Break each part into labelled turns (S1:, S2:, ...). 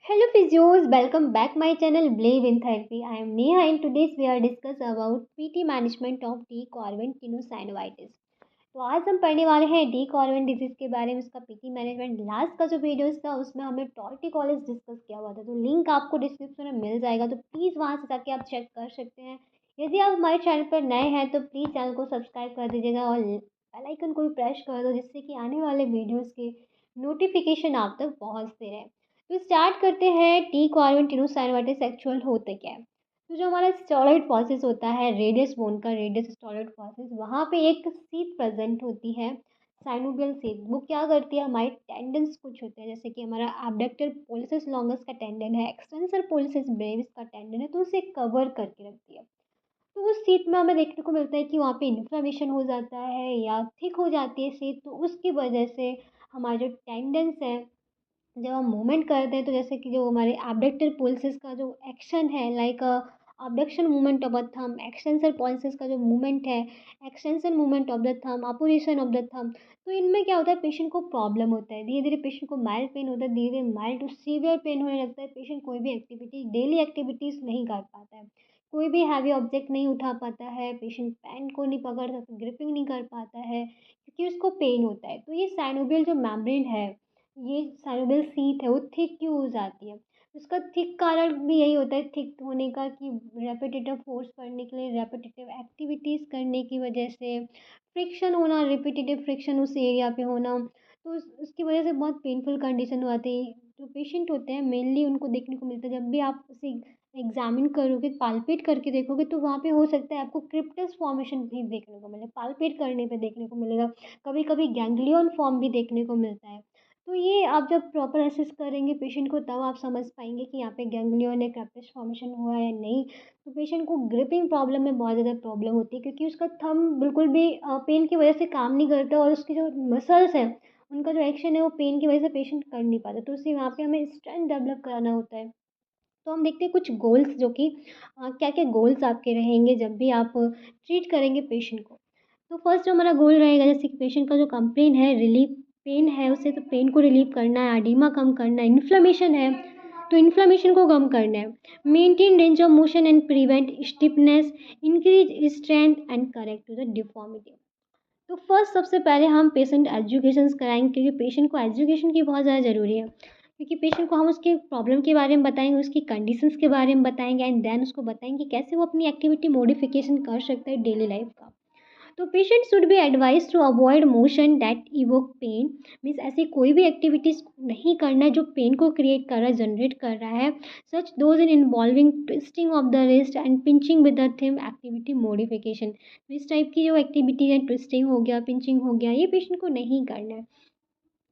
S1: Hello physios, welcome back my channel Believe in Therapy. I am Neha and today's we are discuss about PT management of D. Corwin tenosynovitis. तो आज हम पढ़ने वाले हैं D कॉर्वन disease के बारे में। उसका पीटी मैनेजमेंट लास्ट का जो वीडियोस था उसमें हमने टॉर्टिकोलिस डिस्कस किया हुआ था, तो लिंक आपको डिस्क्रिप्शन में मिल जाएगा, तो प्लीज़ वहाँ से जाके आप चेक कर सकते हैं। यदि आप हमारे चैनल पर नए हैं तो प्लीज़ चैनल को सब्सक्राइब कर दीजिएगा और बेल आइकन को भी प्रेस कर दो, जिससे कि आने वाले वीडियोज़ के नोटिफिकेशन आप तक पहुँचते रहे। तो स्टार्ट करते हैं टी कॉर्वन टेनोसाइनोवाइटिस एक्चुअल होते क्या है। तो जो हमारा स्टेरॉइड फॉसिस होता है, रेडियस बोन का रेडियस स्टेरॉइड फॉसिस, वहाँ पे एक सीट प्रेजेंट होती है, साइनोवियल सीट। वो क्या करती है, हमारे टेंडन्स कुछ होते हैं, जैसे कि हमारा एब्डक्टर पोलिसिस लॉन्गस का टेंडन है, एक्सटेंसर पोलिसिस ब्रेविस का टेंडन है, तो उसे कवर करके रखती है। तो उस सीट में हमें देखने को मिलता है कि वहाँ पे इन्फ्लेमेशन हो जाता है या थिक हो जाती है सीट, तो उसकी वजह से हमारे जो टेंडन्स हैं, जब हम मूवमेंट करते हैं तो जैसे कि जो हमारे एब्डक्टर पल्सेस का जो एक्शन है, like abduction movement of the thumb, extensor pulses का जो मूवमेंट है, extension movement of the thumb, opposition of the thumb, तो इनमें क्या होता है, पेशेंट को प्रॉब्लम होता है। धीरे धीरे पेशेंट को माइल्ड पेन होता है, धीरे धीरे माइल्ड टू सीवियर पेन होने लगता है। पेशेंट कोई भी एक्टिविटी, डेली एक्टिविटीज़ नहीं कर पाता है, कोई भी हैवी ऑब्जेक्ट नहीं उठा पाता है, पेशेंट पेन को नहीं पकड़ सकता, ग्रिपिंग नहीं कर पाता है, क्योंकि उसको पेन होता है। तो ये साइनोवियल जो मेम्ब्रेन है, ये साइनोवियल सीट है, वो थिक क्यों हो जाती है। उसका थिक कारण भी यही होता है, थिक होने का, कि रेपिटेटिव फोर्स पढ़ने के लिए, रेपिटेटिव एक्टिविटीज़ करने की वजह से फ्रिक्शन होना, रिपीटेटिव फ्रिक्शन उस एरिया पे होना, तो उसकी वजह से बहुत पेनफुल कंडीशन हो आती है। जो पेशेंट होते हैं मेनली उनको देखने को मिलता है, जब भी आप उसे एग्जामिन करोगे, पाल्पेट करके देखोगे, तो वहाँ पे हो सकता है आपको क्रिप्टस फॉर्मेशन भी देखने को मिले, पाल्पेट करने पे देखने को मिलेगा। कभी कभी गैंग्लियन फॉर्म भी देखने को मिलता है। तो ये आप जब प्रॉपर असेस करेंगे पेशेंट को, तब आप समझ पाएंगे कि यहाँ पे गैंग्लियन या क्रेप्टस फॉर्मेशन हुआ है या नहीं। तो पेशेंट को ग्रिपिंग प्रॉब्लम में बहुत ज़्यादा प्रॉब्लम होती है, क्योंकि उसका थंब बिल्कुल भी पेन की वजह से काम नहीं करता, और उसके जो मसल्स हैं, उनका जो एक्शन है वो पेन की वजह से पेशेंट कर नहीं पाता, तो उसे वहाँ पे हमें स्ट्रेंथ डेवलप कराना होता है। तो हम देखते हैं कुछ गोल्स, जो कि क्या क्या गोल्स आपके रहेंगे जब भी आप ट्रीट करेंगे पेशेंट को। तो फर्स्ट जो हमारा गोल रहेगा, जैसे कि पेशेंट का जो कंप्लेन है, रिलीफ पेन है उसे, तो पेन को रिलीव करना है, एडिमा कम करना है, इन्फ्लेमेशन है तो इन्फ्लेमेशन को कम करना है, maintain range of motion and prevent stiffness, increase strength and correct to the deformity. तो फर्स्ट सबसे पहले हम पेशेंट एजुकेशन कराएंगे, क्योंकि पेशेंट को एजुकेशन की बहुत ज़्यादा ज़रूरी है। क्योंकि पेशेंट को हम उसके प्रॉब्लम के बारे में बताएंगे, उसकी कंडीशंस के बारे में बताएंगे, एंड देन उसको बताएंगे कि कैसे वो अपनी एक्टिविटी मॉडिफिकेशन कर सकता है डेली लाइफ का। तो patient should be advise to avoid motion that evoke pain, means ऐसी कोई भी एक्टिविटीज़ नहीं करना है जो पेन को क्रिएट कर रहा है, जनरेट कर रहा है, such those in involving twisting of the wrist and pinching with the thumb activity modification. इस टाइप की जो एक्टिविटी है, ट्विस्टिंग हो गया, पिंचिंग हो गया, ये पेशेंट को नहीं करना है।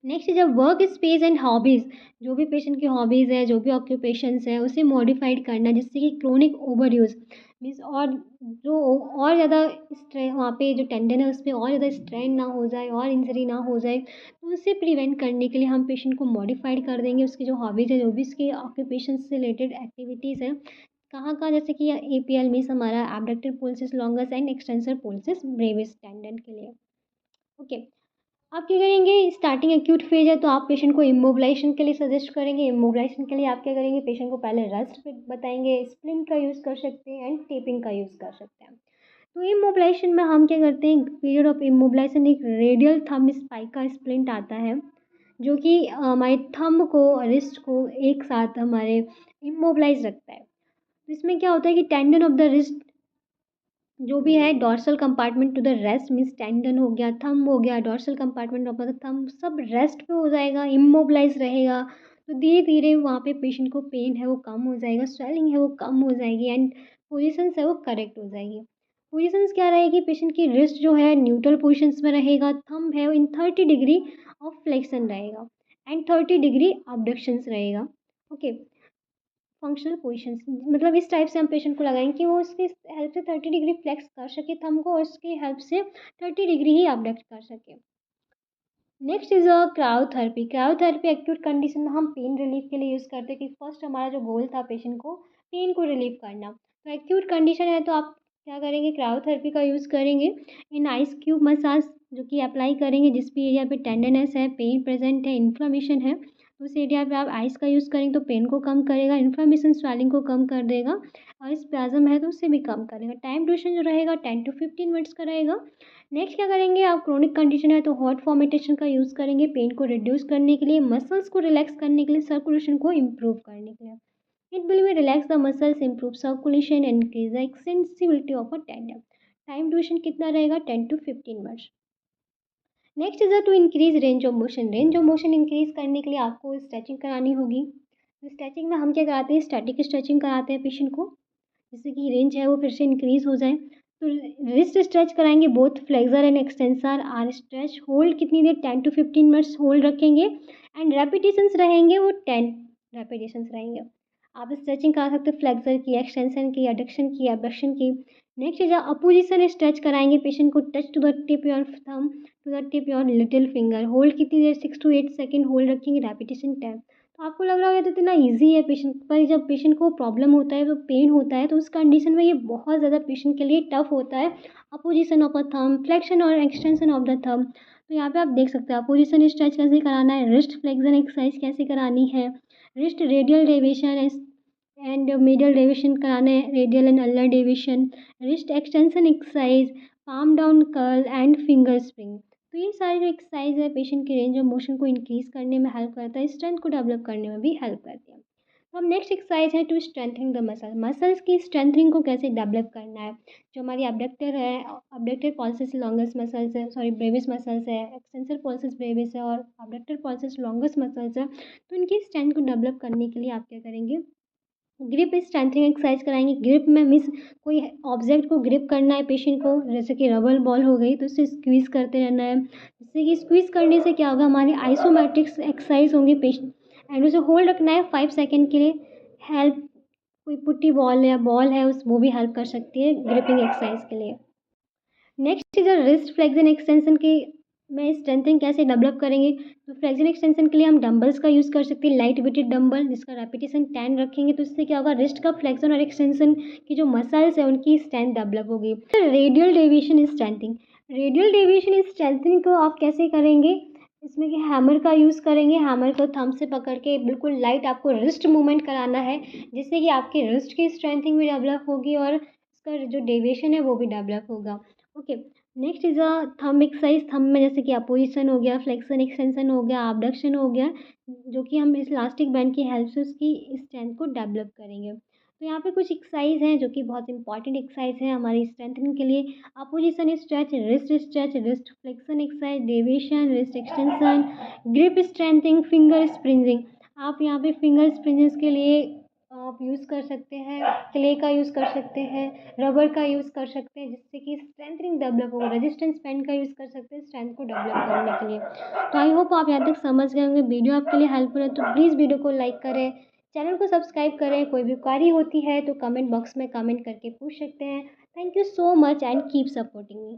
S1: नेक्स्ट जब वर्क स्पेस एंड हॉबीज़, जो भी पेशेंट की हॉबीज़ है, जो भी ऑक्यूपेशंस है, उसे मॉडिफाइड करना, जिससे कि क्रोनिक ओवर यूज़ मीन्स, और जो और ज़्यादा स्ट्रे वहाँ पे जो टेंडन है उस पर और ज़्यादा स्ट्रेन ना हो जाए और इंजरी ना हो जाए, तो उससे प्रिवेंट करने के लिए हम पेशेंट को मॉडिफाइड कर देंगे। उसकी जो हॉबीज़ है, जो भी उसकी ऑक्यूपेशन से रिलेटेड एक्टिविटीज़ हैं, कहाँ कहाँ, जैसे कि ए पी एल मीन्स हमारा abductor pollicis longus and extensor pollicis brevis tendon के लिए। ओके, आप क्या करेंगे, स्टार्टिंग एक्यूट फेज है तो आप पेशेंट को इमोबिलाइजेशन के लिए सजेस्ट करेंगे। इमोबिलाइजेशन के लिए आप क्या करेंगे, पेशेंट को पहले रेस्ट पे बताएंगे, स्प्लिंट का यूज़ कर सकते हैं एंड टेपिंग का यूज़ कर सकते हैं। तो इमोबिलाइजेशन में हम क्या करते हैं, पीरियड ऑफ इमोबिलाइजेशन एक रेडियल थंब स्पाइक का स्प्लिंट आता है, जो कि हमारे थंब को, रिस्ट को एक साथ हमारे इमोबिलाइज रखता है। तो इसमें क्या होता है कि टेंडन ऑफ द रिस्ट जो भी है, dorsal compartment to the rest means tendon हो गया, थंब हो गया, dorsal compartment of the thumb, सब रेस्ट पे हो जाएगा, इमोबिलाइज रहेगा। तो धीरे धीरे वहाँ पे पेशेंट को पेन है वो कम हो जाएगा, स्वेलिंग है वो कम हो जाएगी, एंड पोजिशंस है वो करेक्ट हो जाएगी। पोजिशंस क्या रहेगी, पेशेंट की रिस्ट जो है न्यूट्रल पोजिशंस में रहेगा, थंब है इन 30 डिग्री ऑफ फ्लेक्शन रहेगा, एंड 30 डिग्री अबडक्शंस रहेगा। ओके, फंक्शनल पोजीशंस, मतलब इस टाइप से हम पेशेंट को लगाएंगे कि वो उसकी हेल्प से 30 डिग्री फ्लेक्स कर सके थंब को, और उसकी हेल्प से 30 डिग्री ही अपडेट कर सके। Next is a cryotherapy. Cryotherapy acute condition में हम पेन रिलीफ के लिए यूज़ करते हैं, कि फर्स्ट हमारा जो गोल था पेशेंट को पेन को रिलीव करना। तो एक्यूट कंडीशन है तो आप क्या करेंगे, क्रायोथेरेपी का यूज़ करेंगे। इन आइस क्यूब मसाज जो कि अप्लाई करेंगे जिस भी एरिया पे टेंडनेस है, पेन प्रेजेंट है, इन्फ्लामेशन है, तो उस एरिया पे आप आइस का यूज़ करेंगे तो पेन को कम करेगा, इन्फ्लेमेशन स्वेलिंग को कम कर देगा और स्पैज़म है तो उसे भी कम करेगा। टाइम ड्यूरेशन जो रहेगा 10 to 15 मिनट्स का रहेगा। नेक्स्ट क्या करेंगे, आप क्रोनिक कंडीशन है तो हॉट फॉर्मेटेशन का यूज़ करेंगे पेन को रिड्यूस करने के लिए, मसल्स को रिलैक्स करने के लिए, सर्कुलेशन को इम्प्रूव करने के लिए। It will be relax the muscles, improve circulation, increase the extensibility of a tendon. Time duration कितना रहेगा, 10 to 15 minutes. Next is to increase range of motion. Range of motion increase करने के लिए आपको स्ट्रेचिंग करानी होगी। स्ट्रेचिंग में हम क्या कराते हैं, स्टैटिक स्ट्रेचिंग कराते हैं पेशेंट को, जिससे कि रेंज है वो फिर से इंक्रीज हो जाए। तो रिस्ट स्ट्रेच कराएंगे, both flexor and extensor are stretch. Hold कितनी देर, 10 to 15 मिनट्स होल्ड रखेंगे एंड रेपिटेशंस रहेंगे वो 10 रेपिटेशंस रहेंगे। आप स्ट्रेचिंग करा सकते हैं फ्लेक्सर की, एक्सटेंशन की, एडक्शन की, एबडक्शन की। नेक्स्ट इज अपोजिशन स्ट्रेच कराएंगे पेशेंट को, touch to the tip your thumb to the tip your little finger. Hold कितनी देर, 6 to 8 सेकेंड होल्ड रखेंगे, रेपिटेशन 10। तो आपको लग रहा होगा तो इतना ईजी है पेशेंट पर, जब पेशेंट को प्रॉब्लम होता है तो पेन होता है तो उस कंडीशन में ये बहुत ज़्यादा पेशेंट के लिए टफ होता है। Opposition of a thumb, flexion और एक्सटेंशन ऑफ द थंब। तो यहाँ पे आप देख सकते हैं अपोजिशन स्ट्रेच कैसे कराना है, रिस्ट फ्लेक्शन एक्सरसाइज कैसे करानी है, wrist radial deviation and medial deviation कराना है, रेडियल एंड अल्लर deviation, wrist extension exercise, palm down curl and finger spring. तो ये सारी जो एक्सरसाइज है पेशेंट की रेंज ऑफ मोशन को इंक्रीज करने में हेल्प करता है, स्ट्रेंथ को डेवलप करने में भी हेल्प करती है। तो अब नेक्स्ट एक्सरसाइज है to strengthening the muscle. Muscles की स्ट्रेंथनिंग को कैसे डेवलप करना है। जो हमारी अबडक्टर है, अबडक्टर पॉल्सिस लॉन्गेस्ट मसल्स है, सॉरी ब्रेविस मसल्स है, एक्सटेंसर पॉल्सिस ब्रेविस है और अबडक्टर पॉल्सिस लॉन्गेस्ट मसल्स है। तो इनकी स्ट्रेंथ को डेवलप करने के लिए आप क्या करेंगे, ग्रिप स्ट्रेंथनिंग एक्सरसाइज कराएंगे। ग्रिप में मीन्स कोई ऑब्जेक्ट को ग्रिप करना है पेशेंट को, जैसे कि रबर बॉल हो गई तो उसे स्क्वीज़ करते रहना है। जैसे कि स्क्वीज़ करने से क्या होगा, हमारी आइसोमेट्रिक्स एक्सरसाइज होंगी पेशेंट, एंड उसे होल्ड रखना है 5 सेकेंड के लिए। हेल्प कोई पुट्टी बॉल या बॉल है उस वो भी हेल्प कर सकती है ग्रिपिंग एक्सरसाइज के लिए। Next is wrist flexion extension की में स्ट्रेंथनिंग कैसे डेवलप करेंगे। तो फ्लेक्शन एक्सटेंशन के लिए हम डंबल्स का यूज़ कर सकते हैं, लाइट वेटेड डंबल जिसका रेपिटेशन 10 रखेंगे तो इससे क्या होगा, रिस्ट का फ्लेक्शन और एक्सटेंशन की जो मसल्स है उनकी स्ट्रेंथ डेवलप होगी। Radial deviation is strengthening. Radial deviation is strengthening को आप कैसे करेंगे, इसमें कि हैमर का यूज़ करेंगे। हैमर को थंब से पकड़ के बिल्कुल लाइट आपको रिस्ट मूवमेंट कराना है, जिससे कि आपकी रिस्ट की स्ट्रेंथिंग भी डेवलप होगी और इसका जो डेविएशन है वो भी डेवलप होगा। Okay, next is a thumb exercise. Thumb में जैसे कि अपोजिशन हो गया, फ्लेक्शन एक्सटेंशन हो गया, abduction हो गया, जो कि हम इस इलास्टिक बैंड की हेल्प से उसकी स्ट्रेंथ को डेवलप करेंगे। तो यहाँ पे कुछ एक्सरसाइज हैं जो कि बहुत इंपॉर्टेंट एक्सरसाइज है हमारी स्ट्रेंथनिंग के लिए। Opposition stretch, wrist flexion exercise, deviation, wrist extension, grip strengthening, finger springing. आप यहाँ पे फिंगर स्प्रिंजेस के लिए आप यूज़ कर सकते हैं, क्ले का यूज़ कर सकते हैं, रबर का यूज़ कर सकते हैं, जिससे कि स्ट्रेंथनिंग डेवलप होगा। रेजिस्टेंस बैंड का यूज़ कर सकते हैं स्ट्रेंथ को डेवलप करने के लिए। तो आई होप आप यहाँ तक समझ गए होंगे। वीडियो आपके लिए हेल्पफुल है तो प्लीज़ वीडियो को लाइक करें, चैनल को सब्सक्राइब करें। कोई भी क्वेरी होती है तो कमेंट बॉक्स में कमेंट करके पूछ सकते हैं। Thank you so much and keep supporting me.